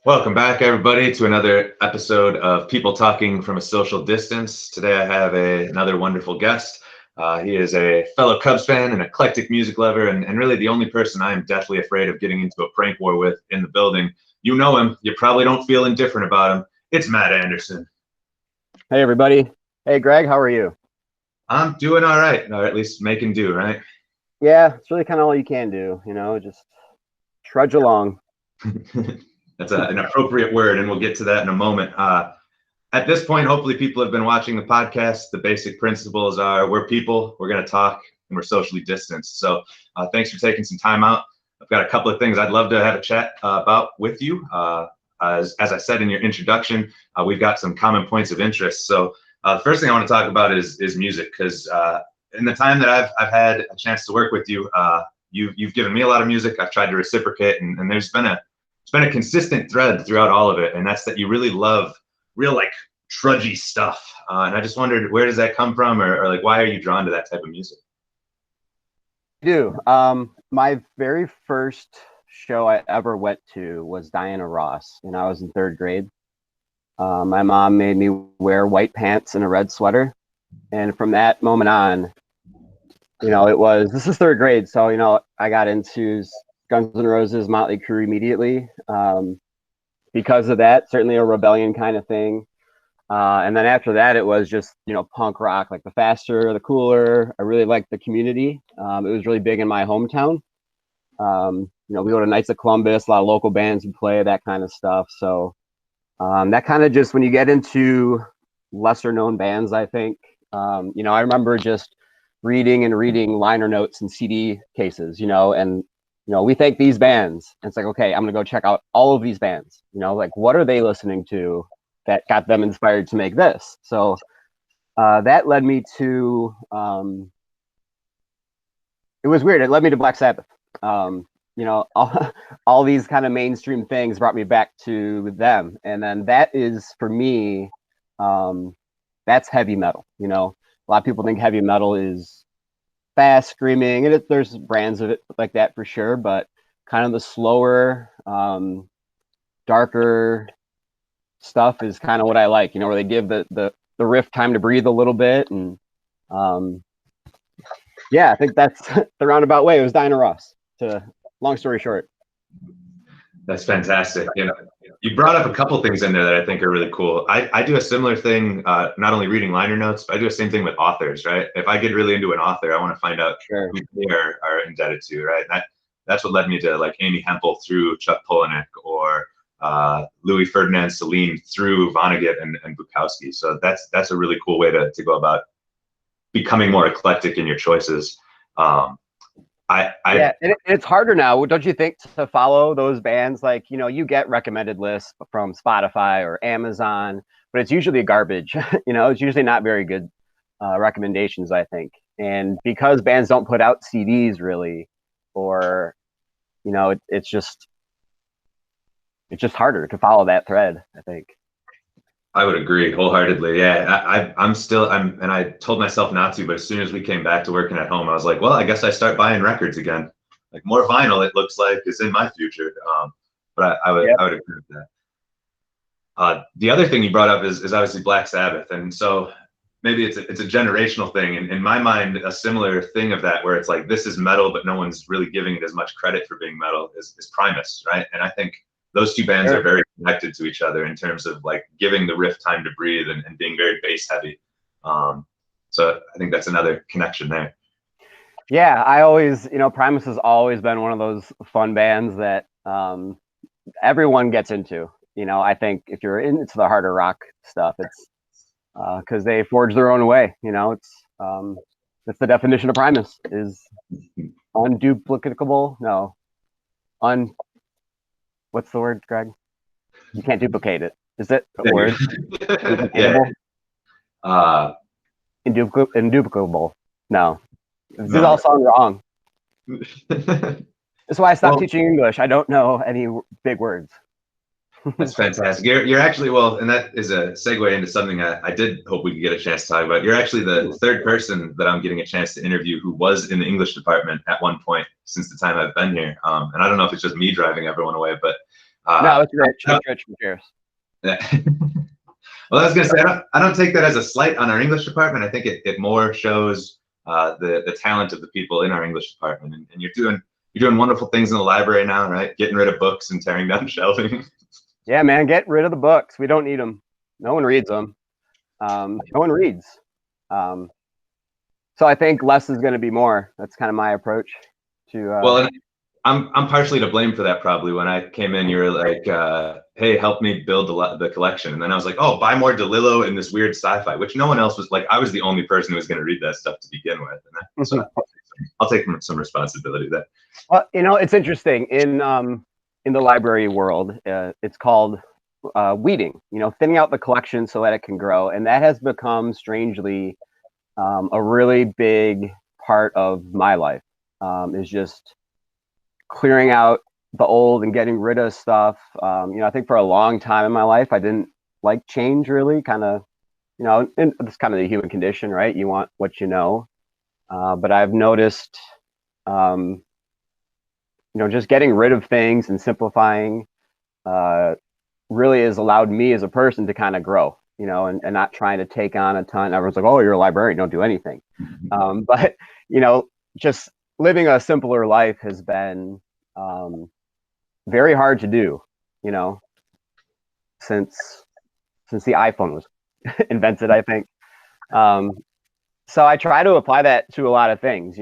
Welcome back, everybody, to another episode of People Talking from a Social Distance. Today, I have another wonderful guest. He is a fellow Cubs fan, an eclectic music lover, and really the only person I am deathly afraid of getting into a prank war with in the building. You know him. You probably don't feel indifferent about him. It's Matt Anderson. Hey, everybody. Hey, Greg, how are you? I'm doing all right, or at least making do, right? Yeah, it's really kind of all you can do, just trudge along. That's an appropriate word, and we'll get to that in a moment. At this point, hopefully people have been watching the podcast. The basic principles are we're people, we're going to talk, and we're socially distanced. So thanks for taking some time out. I've got a couple of things I'd love to have a chat about with you. As I said in your introduction, we've got some common points of interest. So the first thing I want to talk about is music, because in the time that I've had a chance to work with you, you've given me a lot of music. I've tried to reciprocate, and there's been a consistent thread throughout all of it, and that's that you really love real like trudgy stuff. And I just wondered, where does that come from, or like why are you drawn to that type of music? I do. My very first show I ever went to was Diana Ross, and I was in third grade. My mom made me wear white pants and a red sweater, and from that moment on, this is third grade, so I got into Guns N' Roses, Motley Crue immediately. Because of that, certainly a rebellion kind of thing. And then after that, it was just, punk rock, like the faster, the cooler. I really liked the Community. It was really big in my hometown. We go to Knights of Columbus, a lot of local bands would play, that kind of stuff. So that kind of just, when you get into lesser known bands, I think, I remember just reading liner notes and CD cases, and we thank these bands. And it's like, okay, I'm going to go check out all of these bands, like what are they listening to that got them inspired to make this? So that led me to, it was weird. It led me to Black Sabbath. All these kind of mainstream things brought me back to them. And then that is, for me, that's heavy metal. A lot of people think heavy metal is fast screaming, and there's brands of it like that for sure, but kind of the slower, darker stuff is kind of what I like, where they give the riff time to breathe a little bit. And I think that's the roundabout way. It was Diana Ross, to long story short. That's fantastic. You brought up a couple things in there that I think are really cool. I do a similar thing, not only reading liner notes, but I do the same thing with authors, right? If I get really into an author, I want to find out who they are indebted to, right? And that's what led me to like Amy Hempel through Chuck Palahniuk, or Louis Ferdinand Celine through Vonnegut and Bukowski. So that's a really cool way to go about becoming more eclectic in your choices. And it's harder now, don't you think, to follow those bands? Like, you get recommended lists from Spotify or Amazon, but it's usually garbage. It's usually not very good recommendations, I think. And because bands don't put out CDs really, or it's just harder to follow that thread, I think. I would agree wholeheartedly. Yeah, and I told myself not to, but as soon as we came back to working at home, I was like, well, I guess I start buying records again. Like more vinyl, it looks like, is in my future. But I would agree with that. The other thing you brought up is obviously Black Sabbath, and so maybe it's a generational thing. And in my mind, a similar thing of that, where it's like this is metal, but no one's really giving it as much credit for being metal, is Primus, right? And I think those two bands are very connected to each other in terms of like giving the riff time to breathe and being very bass heavy. So I think that's another connection there. Yeah, I always, Primus has always been one of those fun bands that everyone gets into. I think if you're into the harder rock stuff, it's because they forge their own way. It's the definition of Primus is unduplicable. No, what's the word, Greg? You can't duplicate it. Is it a word? Induplicable. No. These all sound wrong. That's why I stopped teaching English. I don't know any big words. That's fantastic. You're actually, well, and that is a segue into something I did hope we could get a chance to talk about. You're actually the third person that I'm getting a chance to interview who was in the English department at one point since the time I've been here. And I don't know if it's just me driving everyone away, but No, it's Rich. It's Rich from Cheers. Well, I was going to say, I don't take that as a slight on our English department. I think it more shows the talent of the people in our English department. And you're doing wonderful things in the library now, right? Getting rid of books and tearing down shelving. Yeah, man, get rid of the books. We don't need them. No one reads them. No one reads. So I think less is going to be more. That's kind of my approach to. Well, I'm partially to blame for that. Probably when I came in, you were like, "Hey, help me build the collection," and then I was like, "Oh, buy more DeLillo and this weird sci-fi," which no one else was like. I was the only person who was going to read that stuff to begin with, and so I'll take some responsibility there. Well, it's interesting in the library world. It's called weeding. Thinning out the collection so that it can grow, and that has become strangely a really big part of my life. Is just clearing out the old and getting rid of stuff. I think for a long time in my life, I didn't like change really. Kind of, and it's kind of the human condition, right? You want what you know. But I've noticed, just getting rid of things and simplifying really has allowed me as a person to kind of grow, and not trying to take on a ton. Everyone's like, "Oh, you're a librarian, don't do anything." But, just living a simpler life has been very hard to do, since the iPhone was invented, I think. So I try to apply that to a lot of things,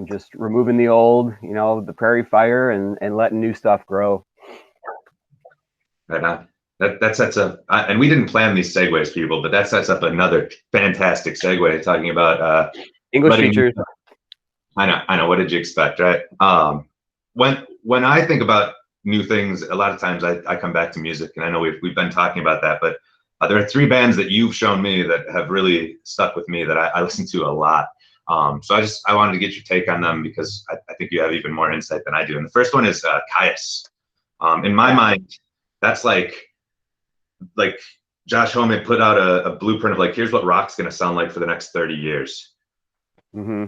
just removing the old, the prairie fire and letting new stuff grow. Right on. That sets up, and we didn't plan these segues, people, but that sets up another fantastic segue talking about English teachers. I know. What did you expect, right? When I think about new things, a lot of times I come back to music, and I know we've been talking about that, but there are three bands that you've shown me that have really stuck with me that I listen to a lot. So I wanted to get your take on them because I think you have even more insight than I do. And the first one is Kyuss. In my mind, that's like Josh Homme put out a blueprint of like, here's what rock's going to sound like for the next 30 years. Mm-hmm.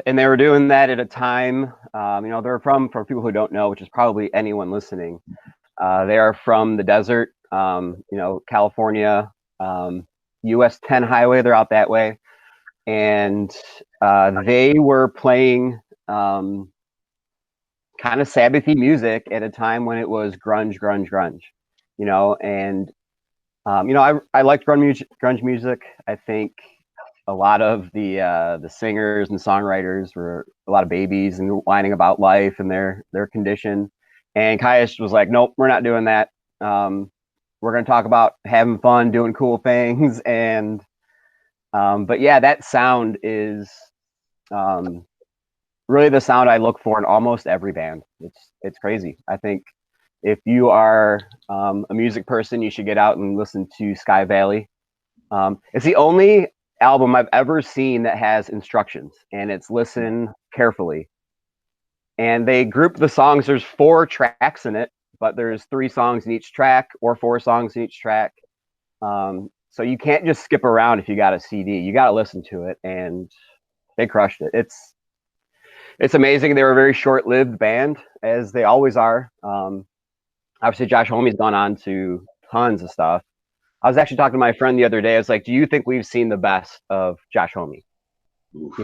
And they were doing that at a time, they're from, for people who don't know, which is probably anyone listening, they are from the desert, California, US 10 highway, they're out that way. And they were playing kind of Sabbathy music at a time when it was grunge, and I liked grunge music. I think a lot of the singers and songwriters were a lot of babies and whining about life and their condition. And Kyuss was like, "Nope, we're not doing that. We're going to talk about having fun, doing cool things." And but yeah, that sound is really the sound I look for in almost every band. It's crazy. I think if you are a music person, you should get out and listen to Sky Valley. It's the only album I've ever seen that has instructions, and it's listen carefully. And they group the songs. There's 4 tracks in it, but there's 3 songs in each track or 4 songs in each track. So you can't just skip around if you got a CD. You got to listen to it, and they crushed it. It's amazing. They were a very short-lived band, as they always are. Obviously, Josh Homme's gone on to tons of stuff. I was actually talking to my friend the other day. I was like, "Do you think we've seen the best of Josh Homme?" Oof.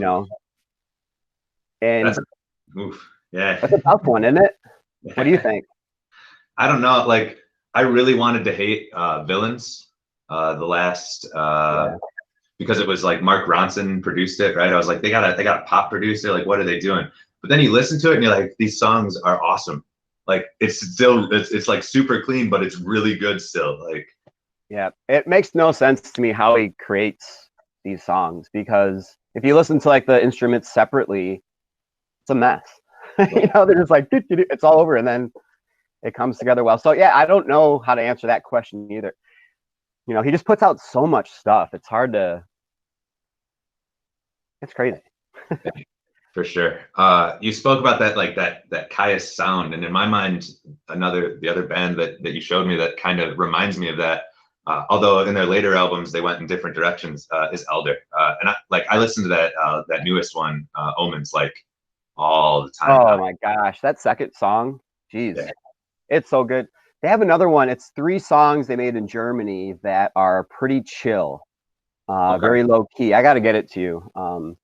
And yeah, that's a tough one, isn't it? What do you think? I don't know. Like, I really wanted to hate Villains, the last, because it was like Mark Ronson produced it, right? I was like, they got a pop producer. Like, what are they doing? But then you listen to it and you're like, these songs are awesome. Like, it's like super clean, but it's really good still. Like, yeah, it makes no sense to me how he creates these songs, because if you listen to like the instruments separately, it's a mess. They're just like, it's all over, and then it comes together well. So yeah, I don't know how to answer that question either. He just puts out so much stuff. It's hard to. It's crazy. For sure. You spoke about that, like that Kyuss sound, and in my mind, the other band that you showed me that kind of reminds me of that. Although in their later albums they went in different directions, is Elder. And I listened to that newest one, Omens. Like, all the time. Oh my gosh, that second song, geez, Yeah. it's so good. They have another one. It's 3 songs they made in Germany that are pretty chill, Okay. very low key. I got to get it to you.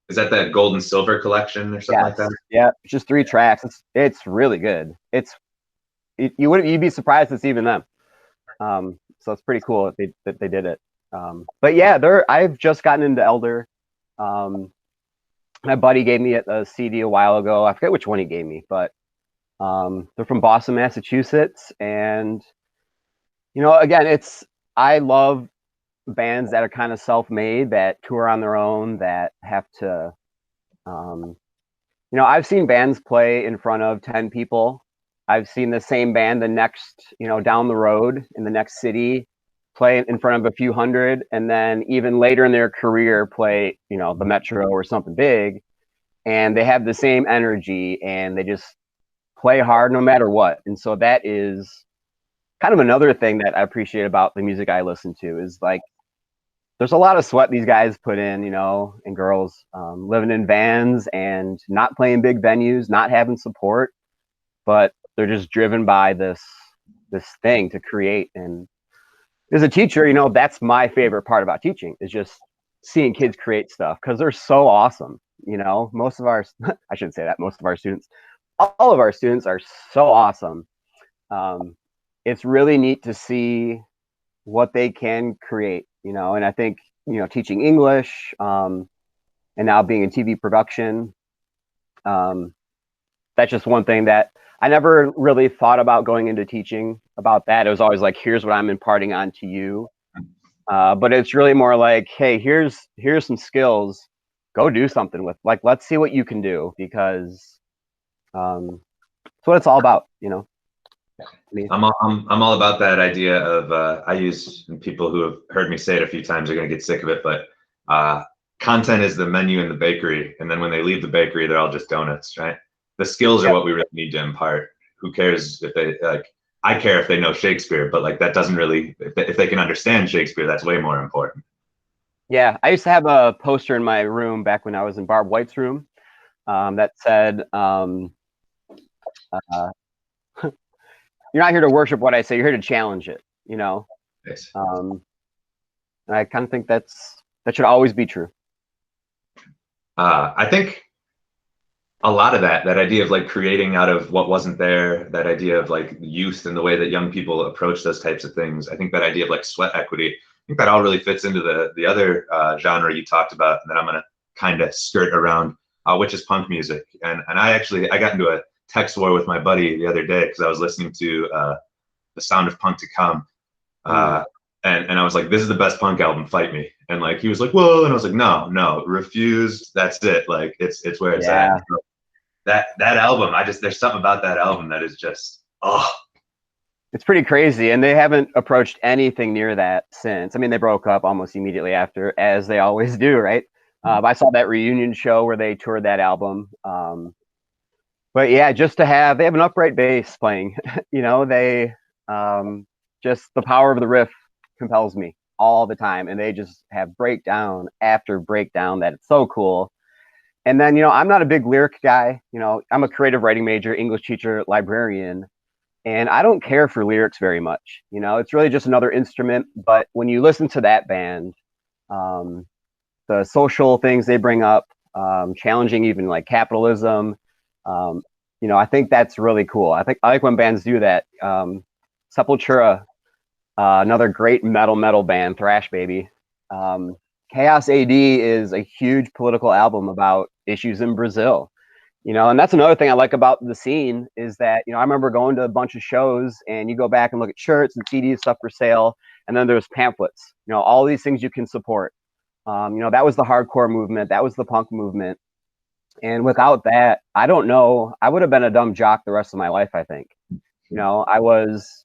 Is that that gold and silver collection or something like Yes, that? yeah, just 3 tracks. It's really good. You'd be surprised it's even them. So it's pretty cool that they did it. But yeah, I've just gotten into Elder. Um, my buddy gave me a CD a while ago. I forget which one he gave me, but they're from Boston, Massachusetts, and again, I love bands that are kind of self-made, that tour on their own, that have to, um, I've seen bands play in front of 10 people. I've seen the same band the next, down the road in the next city play in front of a few hundred, and then even later in their career play, the Metro or something big, and they have the same energy and they just play hard no matter what. And so that is kind of another thing that I appreciate about the music I listen to is like there's a lot of sweat these guys put in, and girls, living in vans and not playing big venues, not having support, but they're just driven by this thing to create. And as a teacher, that's my favorite part about teaching is just seeing kids create stuff because they're so awesome. Most of our I shouldn't say that, most of our students, all of our students are so awesome. It's really neat to see what they can create, and I think, teaching English, and now being in TV production, that's just one thing that I never really thought about going into teaching about that. It was always like, here's what I'm imparting on to you. But it's really more like, hey, here's some skills, go do something with, like, let's see what you can do, because it's what it's all about, I'm all about that idea of I use, and people who have heard me say it a few times are going to get sick of it, but content is the menu in the bakery, and then when they leave the bakery, they're all just donuts, right? The skills are what we really need to impart. Who cares if they like? I care if they know Shakespeare, but like that doesn't really. If they can understand Shakespeare, that's way more important. Yeah, I used to have a poster in my room back when I was in Barb White's room, that said, "You're not here to worship what I say. You're here to challenge it." Nice. And I kind of think that should always be true. I think a lot of that idea of like creating out of what wasn't there, that idea of like youth and the way that young people approach those types of things. I think that idea of like sweat equity, I think that all really fits into the other genre you talked about, and that I'm gonna kind of skirt around, which is punk music. And I got into a text war with my buddy the other day because I was listening to the Sound of Punk to Come, and I was like, this is the best punk album, fight me. And like he was like, whoa, and I was like, no, refuse. That's it. Like it's where it's at. So that album, there's something about that album that is just it's pretty crazy, and they haven't approached anything near that since. I mean, they broke up almost immediately after, as they always do, right? I saw that reunion show where they toured that album. But yeah, just they have an upright bass playing. They just the power of the riff compels me all the time, and they just have breakdown after breakdown that it's so cool. And then, I'm not a big lyric guy. I'm a creative writing major, English teacher, librarian, and I don't care for lyrics very much. It's really just another instrument. But when you listen to that band, the social things they bring up, challenging even like capitalism, I think that's really cool. I like when bands do that. Sepultura, another great metal band, thrash baby. Chaos AD is a huge political album about issues in Brazil, and that's another thing I like about the scene is that, I remember going to a bunch of shows, and you go back and look at shirts and CDs, stuff for sale, and then there's pamphlets, all these things you can support. That was the hardcore movement, that was the punk movement, and without that, I don't know, I would have been a dumb jock the rest of my life, I think. I was,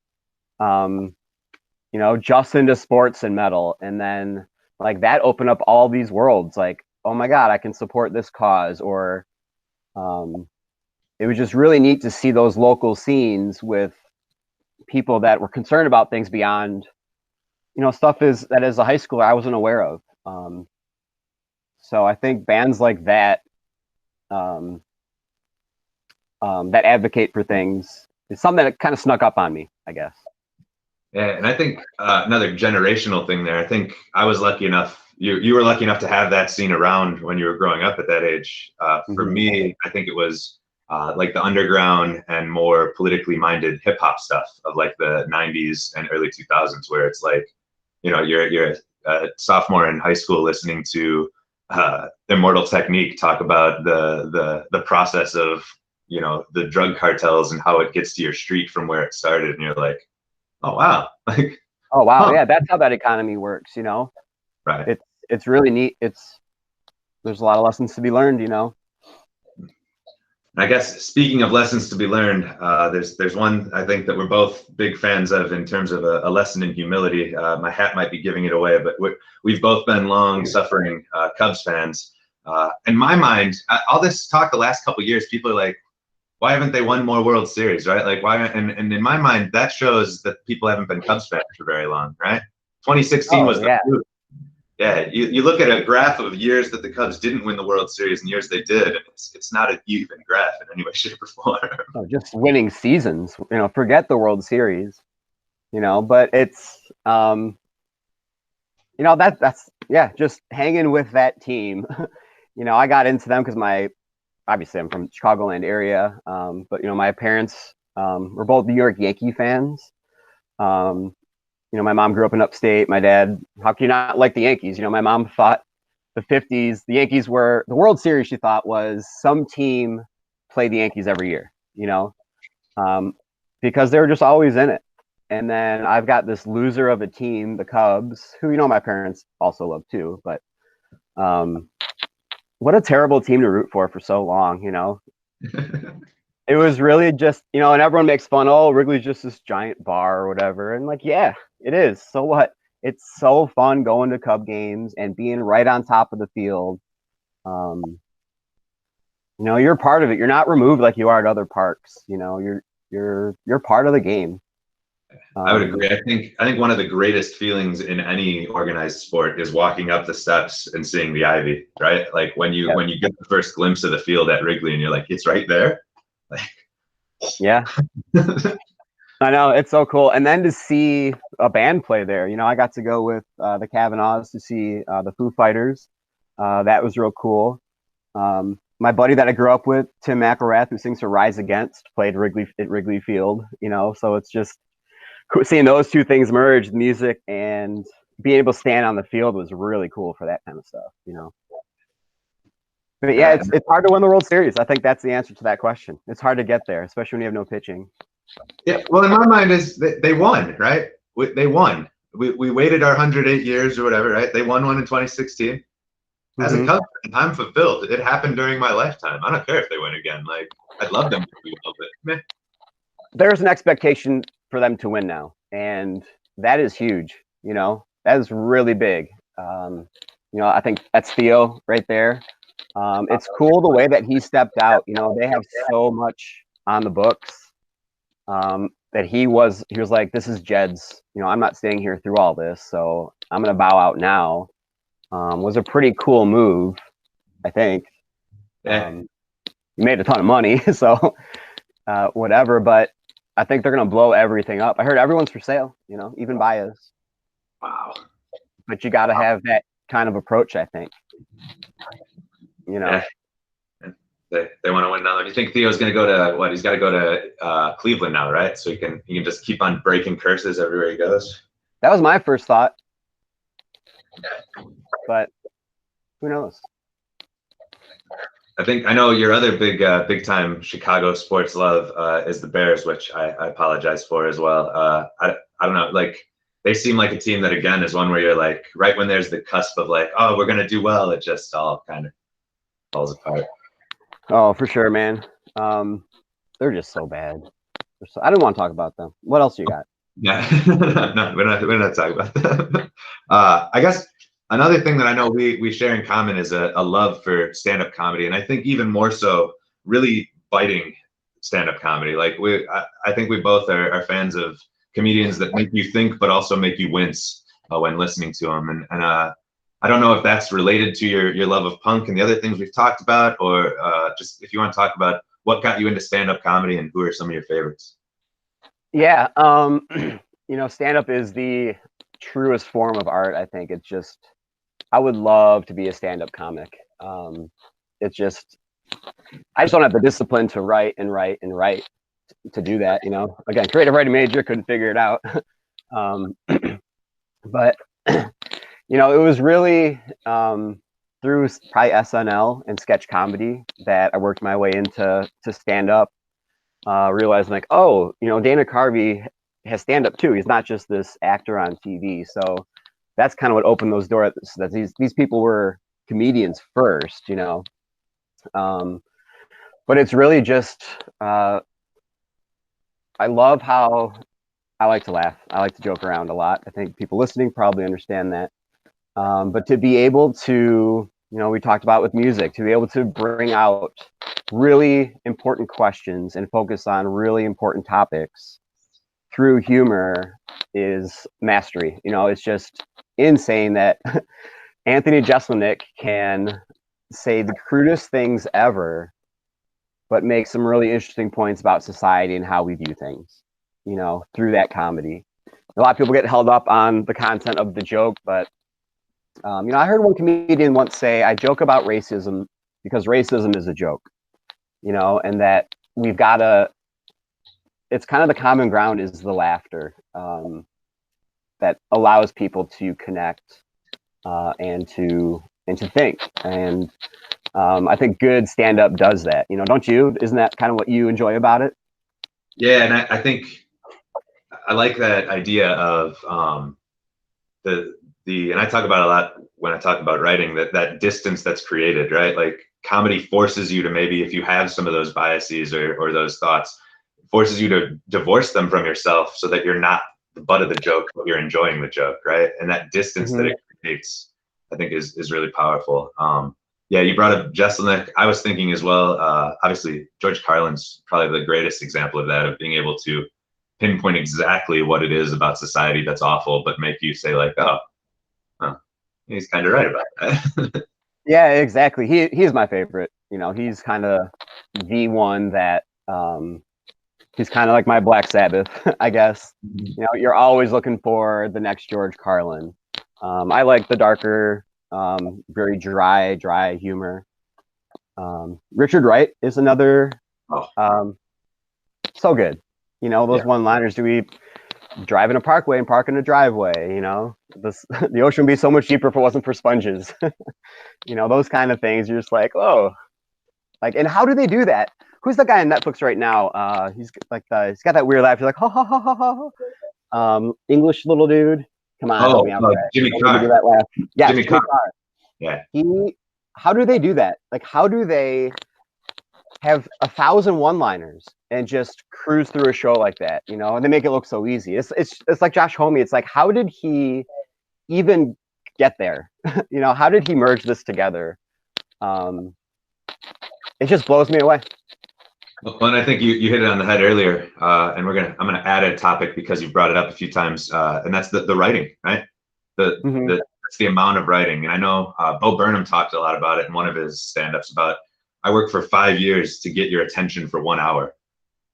just into sports and metal, and then like that opened up all these worlds, like, oh my God, I can support this cause. Or it was just really neat to see those local scenes with people that were concerned about things beyond, stuff that as a high schooler I wasn't aware of. So I think bands like that, that advocate for things. It's something that kind of snuck up on me, I guess. Yeah, and I think another generational thing there. I think I was lucky enough. You were lucky enough to have that scene around when you were growing up at that age. For me, I think it was like the underground and more politically minded hip hop stuff of like the '90s and early 2000s, where it's like, you're a sophomore in high school listening to Immortal Technique talk about the process of the drug cartels and how it gets to your street from where it started, and you're like, oh wow, like, oh wow, huh. yeah, that's how that economy works, Right. It's really neat. There's a lot of lessons to be learned, I guess speaking of lessons to be learned, there's one I think that we're both big fans of in terms of a lesson in humility. My hat might be giving it away, but we've both been long-suffering Cubs fans. In my mind, all this talk the last couple of years, people are like, why haven't they won more World Series, right? Like, why? And in my mind, that shows that people haven't been Cubs fans for very long, right? 2016 was the proof. Yeah, you look at a graph of years that the Cubs didn't win the World Series and years they did, and it's not an even graph in any way, shape, or form. Oh, just winning seasons, forget the World Series, but it's, that's just hanging with that team. I got into them because obviously I'm from Chicagoland area, but my parents were both New York Yankee fans. My mom grew up in upstate. My dad, how can you not like the Yankees? My mom thought the 50s, the Yankees were the World Series. She thought was some team played the Yankees every year, because they were just always in it. And then I've got this loser of a team, the Cubs, who, my parents also love too, but what a terrible team to root for so long, It was really just, and everyone makes fun, oh, Wrigley's just this giant bar or whatever. And like, yeah, it is. So what? It's so fun going to Cub games and being right on top of the field. You're part of it. You're not removed like you are at other parks. You're part of the game. I would agree. I think one of the greatest feelings in any organized sport is walking up the steps and seeing the ivy, right? Like when you get the first glimpse of the field at Wrigley and you're like, it's right there. Yeah. I know, it's so cool. And then to see a band play there, I got to go with the Kavanaughs to see the Foo Fighters. That was real cool. My buddy that I grew up with, Tim McElrath, who sings for Rise Against, played at Wrigley Field, so it's just seeing those two things merge, music and being able to stand on the field, was really cool for that kind of stuff, But yeah, it's hard to win the World Series. I think that's the answer to that question. It's hard to get there, especially when you have no pitching. Yeah, well, in my mind is they won, right? They won. We waited our 108 years or whatever, right? They won one in 2016. As a Cubs fan, I'm fulfilled. It happened during my lifetime. I don't care if they win again. Like, I'd love them to do well, but meh. There's an expectation for them to win now, and that is huge. That is really big. I think that's Theo right there. It's cool the way that he stepped out. They have so much on the books that he was like, this is Jed's. I'm not staying here through all this, so I'm going to bow out now. Was a pretty cool move, I think. Yeah. He made a ton of money, so whatever. But I think they're going to blow everything up. I heard everyone's for sale, even Baez. Wow. But you got to have that kind of approach, I think. Yeah. They want to win now. Do you think Theo's going to go to what? He's got to go to Cleveland now, right? So he can just keep on breaking curses everywhere he goes. That was my first thought, but who knows? I know your other big time Chicago sports love is the Bears, which I apologize for as well. I don't know, like they seem like a team that again is one where you're like right when there's the cusp of like, oh, we're gonna do well, it just all kind of falls apart. Oh, for sure, man. They're just so bad. I didn't want to talk about them. What else you got? Yeah, no, we're not talking about that. I guess another thing that I know we share in common is a love for stand-up comedy, and I think even more so, really biting stand-up comedy. Like I think we both are fans of comedians that make you think, but also make you wince when listening to them. And I don't know if that's related to your love of punk and the other things we've talked about, or just if you want to talk about what got you into stand-up comedy, and who are some of your favorites? Yeah, stand up is the truest form of art. I think it's just, I would love to be a stand up comic. It's just, I just don't have the discipline to write and write and write to do that. Again, creative writing major, couldn't figure it out. But it was really through probably SNL and sketch comedy that I worked my way into stand up. Realizing like, oh, Dana Carvey has stand up too. He's not just this actor on TV. So that's kind of what opened those doors. That these people were comedians first, but it's really just I love how I like to laugh. I like to joke around a lot. I think people listening probably understand that. But to be able to, we talked about with music, to be able to bring out really important questions and focus on really important topics through humor is mastery. It's just insane that Anthony Jeselnik can say the crudest things ever, but make some really interesting points about society and how we view things, through that comedy. A lot of people get held up on the content of the joke, but I heard one comedian once say, I joke about racism because racism is a joke, and that we've got to, it's kind of the common ground is the laughter that allows people to connect and to think. And I think good stand-up does that. Don't you? Isn't that kind of what you enjoy about it? Yeah, and I think I like that idea of and I talk about a lot when I talk about writing, that distance that's created, right? Like comedy forces you to, maybe if you have some of those biases or those thoughts, forces you to divorce them from yourself so that you're not the butt of the joke, but you're enjoying the joke, right? And that distance that it creates, I think is really powerful. Yeah, you brought up Jeselnik. I was thinking as well, obviously George Carlin's probably the greatest example of that, of being able to pinpoint exactly what it is about society that's awful, but make you say like, oh, he's kind of right about that. Yeah, exactly. He's my favorite. He's kind of the one that he's kind of like my Black Sabbath, I guess. You're always looking for the next George Carlin. I like the darker, very dry humor. Richard Wright is another. So good. Those one-liners. Do we drive in a parkway and park in a driveway? The ocean would be so much cheaper if it wasn't for sponges. Those kind of things. You're just like, oh, like, and how do they do that? Who's the guy on Netflix right now? He's like he's got that weird laugh. You're like, ha ha ha ha ha. English little dude. Come on, help me out. Jimmy Carr. Do that laugh. Yeah, Jimmy Carr. Yeah. How do they do that? Like, how do they have 1,000 one-liners and just cruise through a show like that? And they make it look so easy. It's like Josh Homme. It's like, how did he even get there? How did he merge this together? It just blows me away. Well, and I think you hit it on the head earlier, and I'm gonna add a topic because you've brought it up a few times, and that's the writing, right? It's the amount of writing, and I know Bo Burnham talked a lot about it in one of his stand-ups about, I worked for 5 years to get your attention for 1 hour.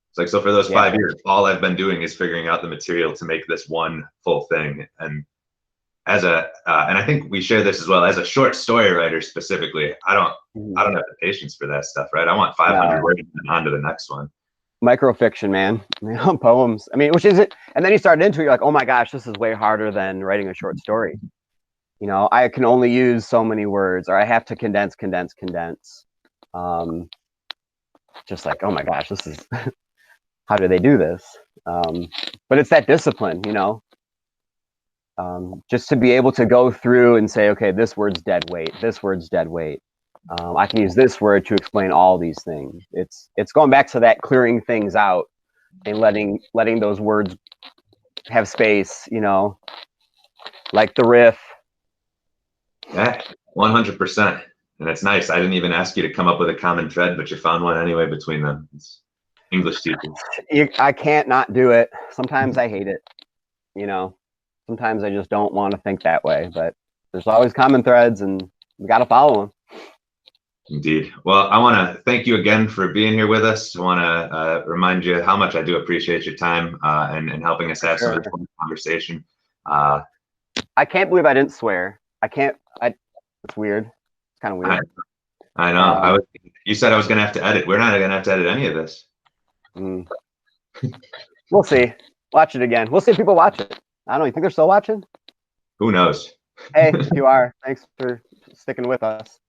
It's like, so for those 5 years, all I've been doing is figuring out the material to make this one full thing. And and I think we share this as well, as a short story writer specifically, I don't have the patience for that stuff, right? I want 500 words and on to the next one. Microfiction, man. Poems. I mean, which is it? And then you start into it, you're like, oh my gosh, this is way harder than writing a short story. I can only use so many words, or I have to condense. Just like, oh my gosh, this is how do they do this? But it's that discipline, just to be able to go through and say, okay, this word's dead weight. This word's dead weight. I can use this word to explain all these things. It's going back to that clearing things out and letting those words have space, like the riff. Yeah, 100%. And it's nice. I didn't even ask you to come up with a common thread, but you found one anyway between them. It's English teachers. I can't not do it. Sometimes I hate it. Sometimes I just don't want to think that way. But there's always common threads, and we got to follow them. Indeed. Well, I want to thank you again for being here with us. I want to remind you how much I do appreciate your time and helping us have some of this conversation. I can't believe I didn't swear. It's weird. It's kind of weird. I know. You said I was going to have to edit. We're not going to have to edit any of this. We'll see. Watch it again. We'll see if people watch it. I don't know. You think they're still watching? Who knows? Hey, if you are, thanks for sticking with us.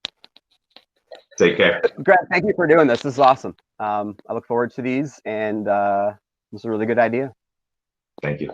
Take care. Grant, thank you for doing this. This is awesome. I look forward to these, and this is a really good idea. Thank you.